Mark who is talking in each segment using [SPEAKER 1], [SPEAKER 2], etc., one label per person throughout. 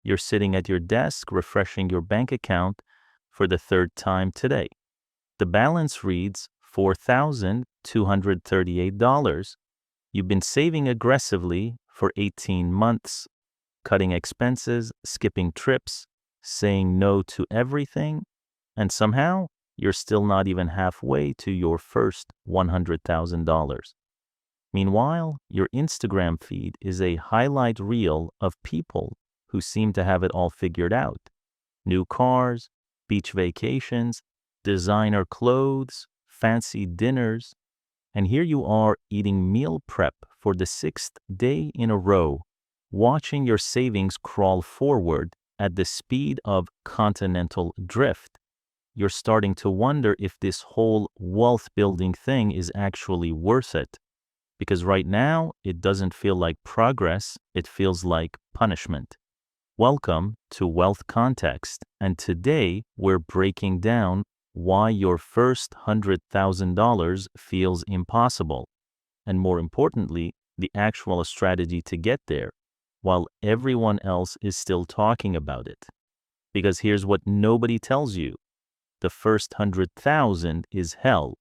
[SPEAKER 1] you're sitting at your desk refreshing your bank account for the third time today. The balance reads $4,238. You've been saving aggressively for 18 months, cutting expenses, skipping trips, saying no to everything, and somehow you're still not even halfway to your first $100,000. Meanwhile, your Instagram feed is a highlight reel of people who seem to have it all figured out. New cars, beach vacations, designer clothes, fancy dinners, and here you are eating meal prep for the sixth day in a row, watching your savings crawl forward at the speed of continental drift. You're starting to wonder if this whole wealth building thing is actually worth it. Because right now, it doesn't feel like progress, it feels like punishment. Welcome to Wealth Context, and today we're breaking down why your first $100,000 feels impossible, and more importantly, the actual strategy to get there, while everyone else is still talking about it. Because here's what nobody tells you. The first 100,000 is hell.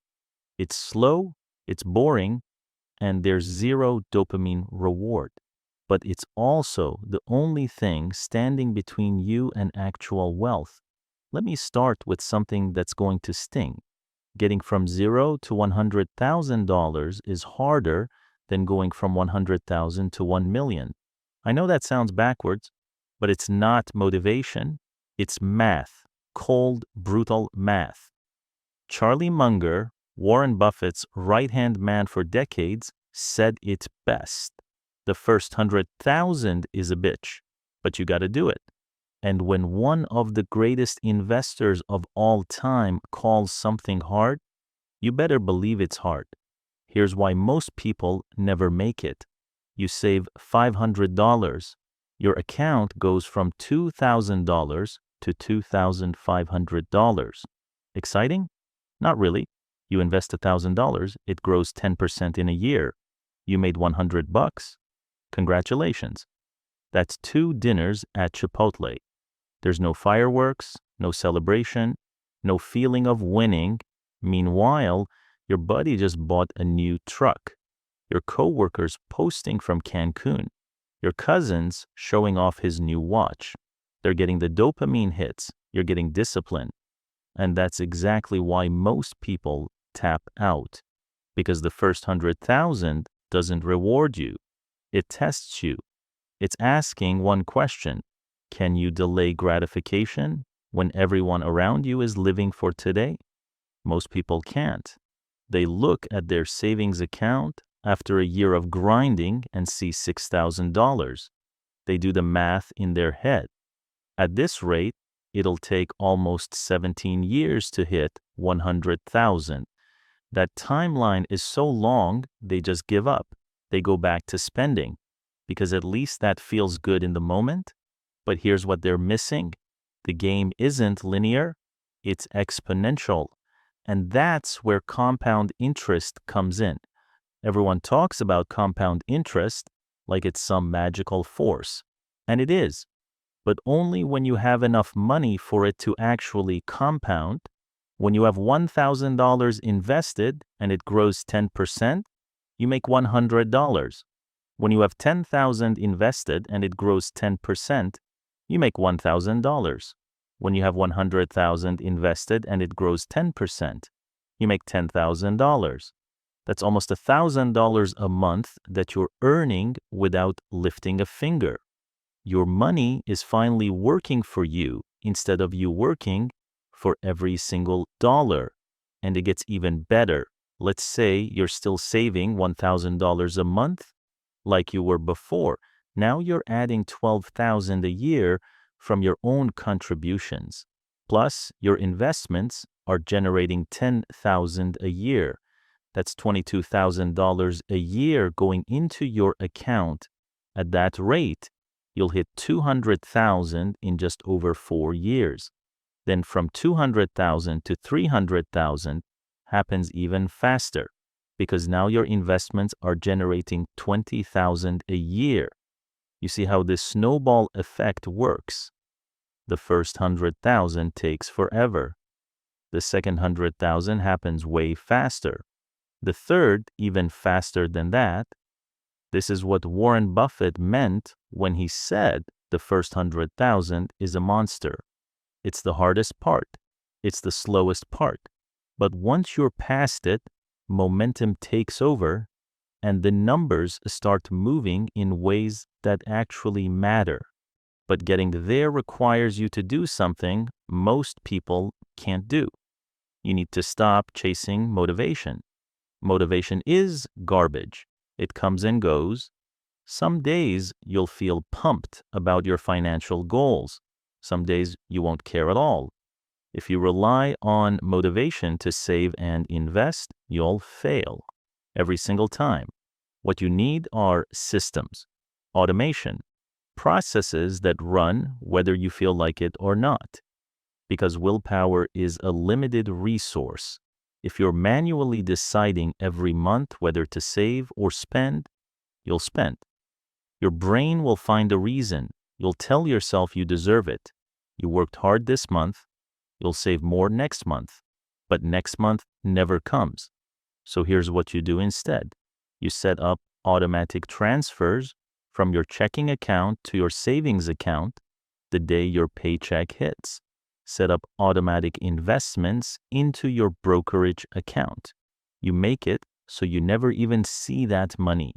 [SPEAKER 1] It's slow, it's boring, and there's zero dopamine reward. But it's also the only thing standing between you and actual wealth. Let me start with something that's going to sting. Getting from $0 to $100,000 is harder than going from $100,000 to $1 million. I know that sounds backwards, but it's not motivation. It's math, cold, brutal math. Charlie Munger, Warren Buffett's right-hand man for decades, said it best. The first 100,000 is a bitch, but you got to do it. And when one of the greatest investors of all time calls something hard, you better believe it's hard. Here's why most people never make it. You save $500. Your account goes from $2,000 to $2,500. Exciting? Not really. You invest $1,000, it grows 10% in a year. You made $100. Congratulations. That's 2 dinners at Chipotle. There's no fireworks, no celebration, no feeling of winning. Meanwhile, your buddy just bought a new truck. Your coworker's posting from Cancun. Your cousin's showing off his new watch. They're getting the dopamine hits. You're getting discipline. And that's exactly why most people tap out. Because the first 100,000 doesn't reward you. It tests you. It's asking one question. Can you delay gratification when everyone around you is living for today? Most people can't. They look at their savings account after a year of grinding and see $6,000. They do the math in their head. At this rate, it'll take almost 17 years to hit 100,000. That timeline is so long, they just give up. They go back to spending, because at least that feels good in the moment. But here's what they're missing. The game isn't linear, it's exponential. And that's where compound interest comes in. Everyone talks about compound interest like it's some magical force. And it is. But only when you have enough money for it to actually compound. When you have $1,000 invested and it grows 10%, you make $100. When you have $10,000 invested and it grows 10%, you make $1,000. When you have $100,000 invested and it grows 10%, you make $10,000. That's almost $1,000 a month that you're earning without lifting a finger. Your money is finally working for you instead of you working for every single dollar. And it gets even better. Let's say you're still saving $1,000 a month like you were before. Now you're adding $12,000 a year from your own contributions. Plus, your investments are generating $10,000 a year. That's $22,000 a year going into your account. At that rate, you'll hit $200,000 in just over 4 years. Then from $200,000 to $300,000 happens even faster, because now your investments are generating $20,000 a year. You see how this snowball effect works. The first 100,000 takes forever. The second 100,000 happens way faster. The third, even faster than that. This is what Warren Buffett meant when he said the first 100,000 is a monster. It's the hardest part. It's the slowest part. But once you're past it, momentum takes over and the numbers start moving in ways that actually matter. But getting there requires you to do something most people can't do. You need to stop chasing motivation. Motivation is garbage. It comes and goes. Some days you'll feel pumped about your financial goals. Some days you won't care at all. If you rely on motivation to save and invest, you'll fail every single time. What you need are systems, automation, processes that run whether you feel like it or not. Because willpower is a limited resource. If you're manually deciding every month whether to save or spend, you'll spend. Your brain will find a reason. You'll tell yourself you deserve it. You worked hard this month. You'll save more next month. But next month never comes. So here's what you do instead. You set up automatic transfers from your checking account to your savings account the day your paycheck hits. Set up automatic investments into your brokerage account. You make it so you never even see that money.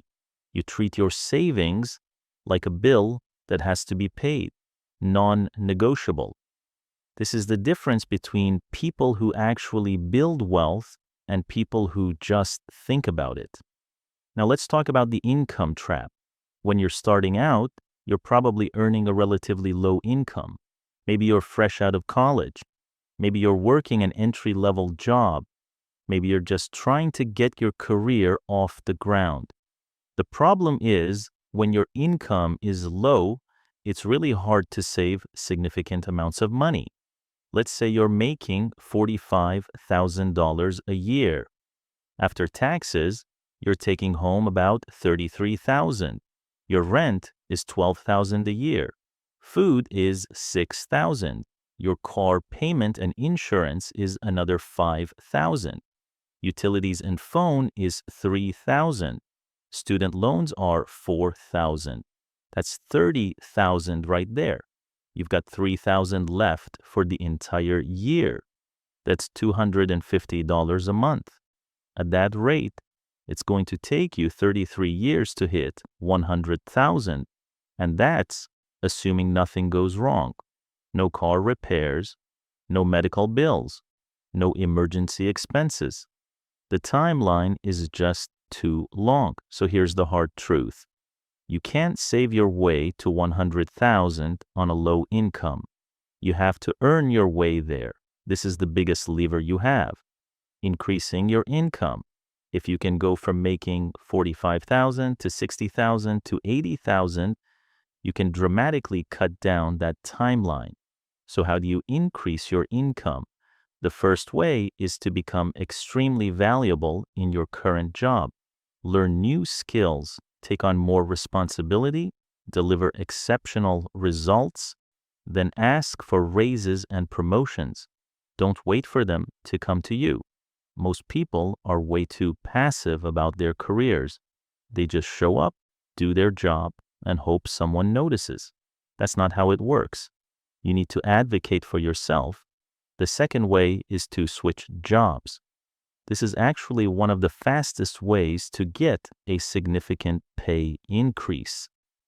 [SPEAKER 1] You treat your savings like a bill that has to be paid, non-negotiable. This is the difference between people who actually build wealth and people who just think about it. Now let's talk about the income trap. When you're starting out, you're probably earning a relatively low income. Maybe you're fresh out of college. Maybe you're working an entry-level job. Maybe you're just trying to get your career off the ground. The problem is, when your income is low, it's really hard to save significant amounts of money. Let's say you're making $45,000 a year. After taxes, you're taking home about $33,000. Your rent is $12,000 a year. Food is $6,000. Your car payment and insurance is another $5,000. Utilities and phone is $3,000. Student loans are $4,000. That's $30,000 right there. You've got $3,000 left for the entire year. That's $250 a month. At that rate, it's going to take you 33 years to hit $100,000. And that's assuming nothing goes wrong. No car repairs, no medical bills, no emergency expenses. The timeline is just too long. So here's the hard truth. You can't save your way to 100,000 on a low income. You have to earn your way there. This is the biggest lever you have. Increasing your income. If you can go from making 45,000 to 60,000 to 80,000, you can dramatically cut down that timeline. So how do you increase your income? The first way is to become extremely valuable in your current job. Learn new skills, take on more responsibility, deliver exceptional results, then ask for raises and promotions. Don't wait for them to come to you. Most people are way too passive about their careers. They just show up, do their job, and hope someone notices. That's not how it works. You need to advocate for yourself. The second way is to switch jobs. This is actually one of the fastest ways to get a significant pay increase.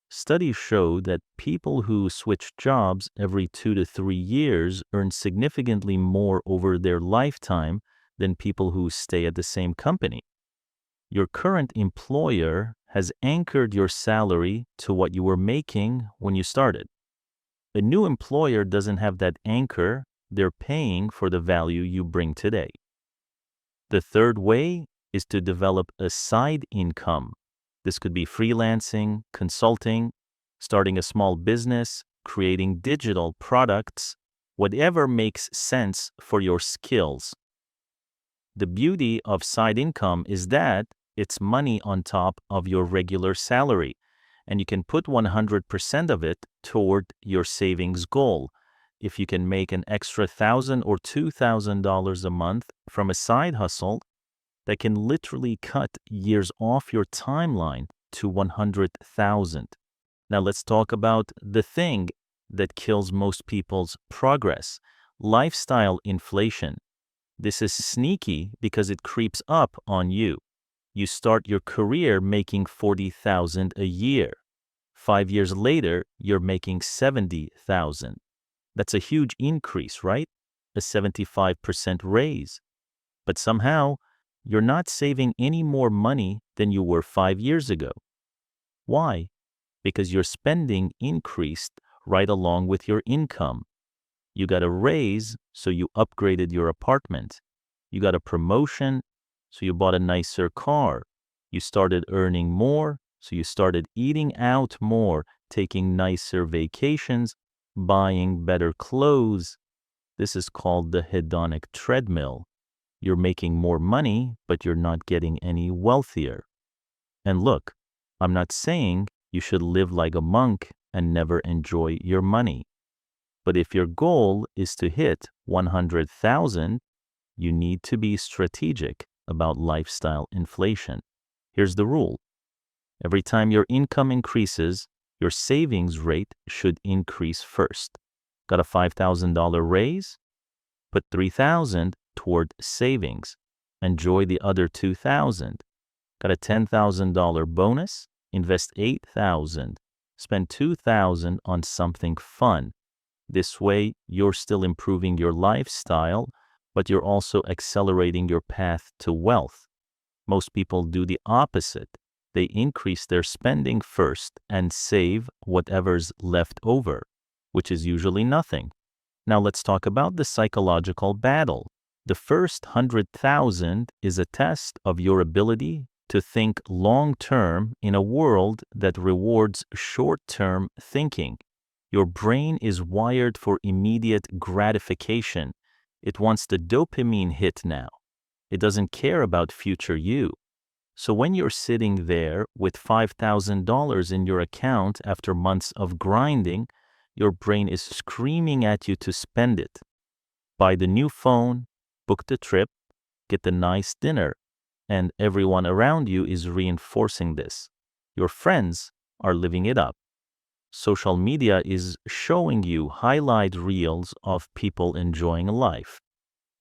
[SPEAKER 1] Studies show that people who switch jobs every 2 to 3 years earn significantly more over their lifetime than people who stay at the same company. Your current employer has anchored your salary to what you were making when you started. A new employer doesn't have that anchor. They're paying for the value you bring today. The third way is to develop a side income. This could be freelancing, consulting, starting a small business, creating digital products, whatever makes sense for your skills. The beauty of side income is that it's money on top of your regular salary, and you can put 100% of it toward your savings goal. If you can make an extra $1,000 or $2,000 a month from a side hustle, that can literally cut years off your timeline to 100,000. Now let's talk about the thing that kills most people's progress: lifestyle inflation. This is sneaky because it creeps up on you. You start your career making 40,000 a year. 5 years later, you're making 70,000. That's a huge increase, right? A 75% raise. But somehow, you're not saving any more money than you were 5 years ago. Why? Because your spending increased right along with your income. You got a raise, so you upgraded your apartment. You got a promotion, so you bought a nicer car. You started earning more, so you started eating out more, taking nicer vacations, buying better clothes. This is called the hedonic treadmill. You're making more money, but you're not getting any wealthier. And look, I'm not saying you should live like a monk and never enjoy your money. But if your goal is to hit 100,000, you need to be strategic about lifestyle inflation. Here's the rule. Every time your income increases, your savings rate should increase first. Got a $5,000 raise? Put $3,000 toward savings. Enjoy the other $2,000. Got a $10,000 bonus? Invest $8,000. Spend $2,000 on something fun. This way, you're still improving your lifestyle, but you're also accelerating your path to wealth. Most people do the opposite. They increase their spending first and save whatever's left over, which is usually nothing. Now let's talk about the psychological battle. The first 100,000 is a test of your ability to think long-term in a world that rewards short-term thinking. Your brain is wired for immediate gratification. It wants the dopamine hit now. It doesn't care about future you. So when you're sitting there with $5,000 in your account after months of grinding, your brain is screaming at you to spend it. Buy the new phone, book the trip, get the nice dinner, and everyone around you is reinforcing this. Your friends are living it up. Social media is showing you highlight reels of people enjoying life.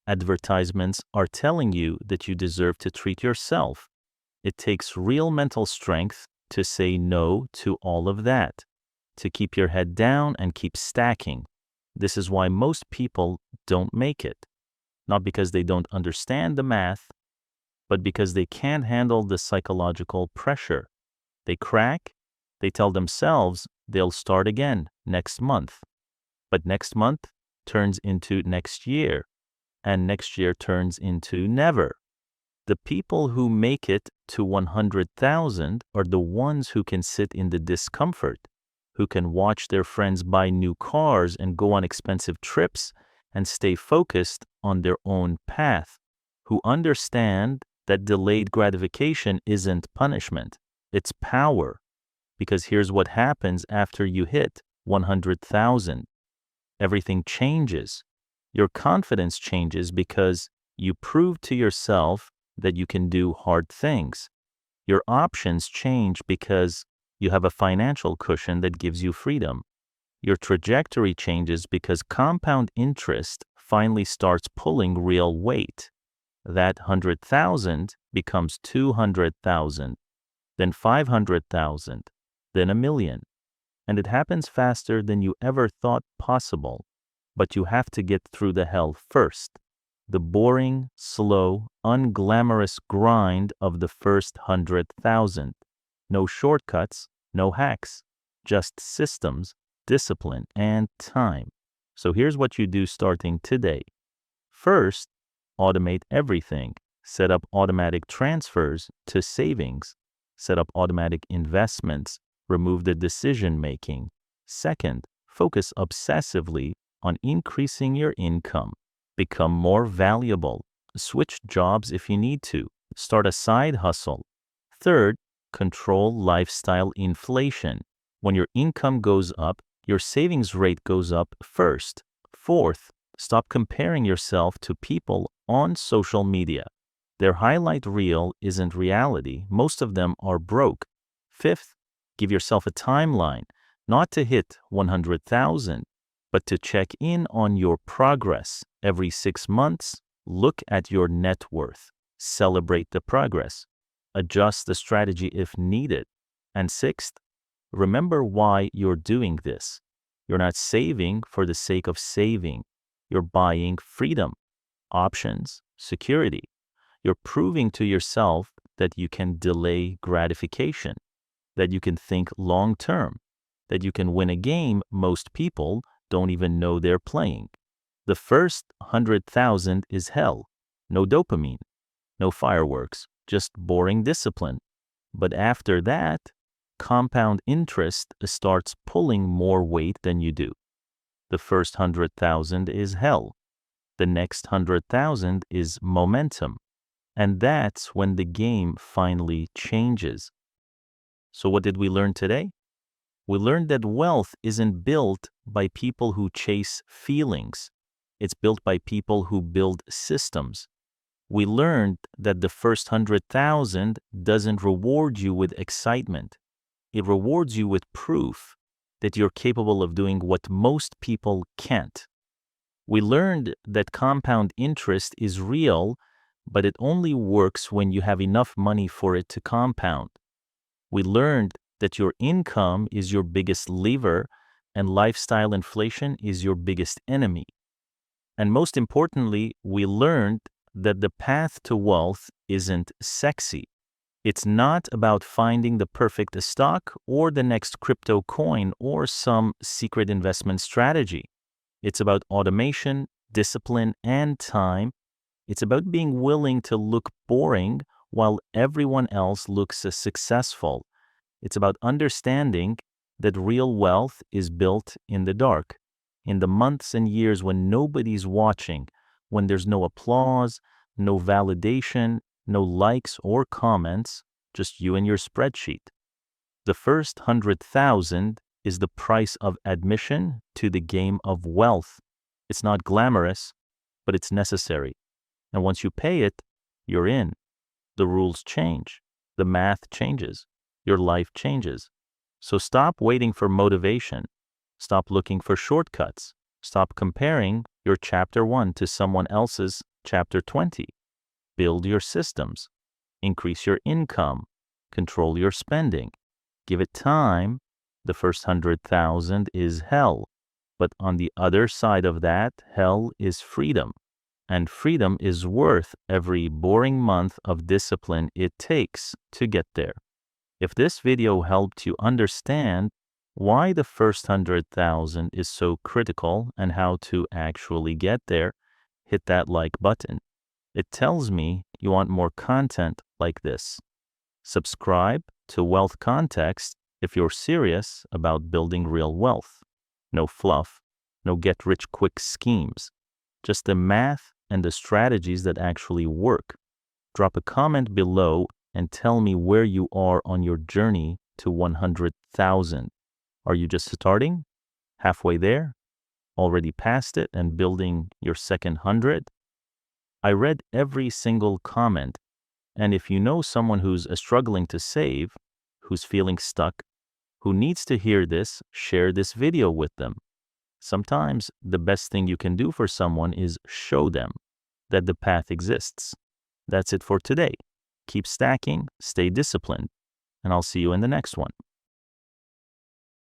[SPEAKER 1] Advertisements are telling you that you deserve to treat yourself. It takes real mental strength to say no to all of that, to keep your head down and keep stacking. This is why most people don't make it. Not because they don't understand the math, but because they can't handle the psychological pressure. They crack, they tell themselves they'll start again next month. But next month turns into next year, and next year turns into never. The people who make it to 100,000 are the ones who can sit in the discomfort, who can watch their friends buy new cars and go on expensive trips and stay focused on their own path, who understand that delayed gratification isn't punishment, it's power. Because here's what happens after you hit 100,000. Everything changes. Your confidence changes because you prove to yourself that you can do hard things. Your options change because you have a financial cushion that gives you freedom. Your trajectory changes because compound interest finally starts pulling real weight. That 100,000 becomes 200,000, then 500,000, then 1,000,000. And it happens faster than you ever thought possible. But you have to get through the hell first. The boring, slow, unglamorous grind of the first 100,000. No shortcuts, no hacks, just systems, discipline, and time. So here's what you do starting today. First, automate everything. Set up automatic transfers to savings. Set up automatic investments. Remove the decision making. Second, focus obsessively on increasing your income. Become more valuable. Switch jobs if you need to. Start a side hustle. Third, control lifestyle inflation. When your income goes up, your savings rate goes up first. Fourth, stop comparing yourself to people on social media. Their highlight reel isn't reality. Most of them are broke. Fifth, give yourself a timeline, not to hit 100,000, but to check in on your progress. Every 6 months, look at your net worth. Celebrate the progress. Adjust the strategy if needed. And sixth, remember why you're doing this. You're not saving for the sake of saving. You're buying freedom, options, security. You're proving to yourself that you can delay gratification, that you can think long term, that you can win a game most people don't even know they're playing. The first 100,000 is hell. No dopamine, no fireworks, just boring discipline. But after that, compound interest starts pulling more weight than you do. The first 100,000 is hell. The next 100,000 is momentum. And that's when the game finally changes. So what did we learn today? We learned that wealth isn't built by people who chase feelings. It's built by people who build systems. We learned that the first 100,000 doesn't reward you with excitement. It rewards you with proof that you're capable of doing what most people can't. We learned that compound interest is real, but it only works when you have enough money for it to compound. We learned that your income is your biggest lever and lifestyle inflation is your biggest enemy. And most importantly, we learned that the path to wealth isn't sexy. It's not about finding the perfect stock or the next crypto coin or some secret investment strategy. It's about automation, discipline, and time. It's about being willing to look boring while everyone else looks successful. It's about understanding that real wealth is built in the dark, in the months and years when nobody's watching, when there's no applause, no validation, no likes or comments, just you and your spreadsheet. The first 100,000 is the price of admission to the game of wealth. It's not glamorous, but it's necessary. And once you pay it, you're in. The rules change. The math changes. Your life changes. So stop waiting for motivation. Stop looking for shortcuts. Stop comparing your chapter 1 to someone else's chapter 20. Build your systems. Increase your income. Control your spending. Give it time. The first 100,000 is hell. But on the other side of that, hell is freedom. And freedom is worth every boring month of discipline it takes to get there. If this video helped you understand why the first 100,000 is so critical and how to actually get there, hit that like button. It tells me you want more content like this. Subscribe to Wealth Context if you're serious about building real wealth. No fluff, no get-rich-quick schemes. Just the math and the strategies that actually work. Drop a comment below and tell me where you are on your journey to 100,000. Are you just starting? Halfway there? Already past it and building your second 100? I read every single comment, and if you know someone who's struggling to save, who's feeling stuck, who needs to hear this, share this video with them. Sometimes the best thing you can do for someone is show them that the path exists. That's it for today. Keep stacking, stay disciplined, and I'll see you in the next one.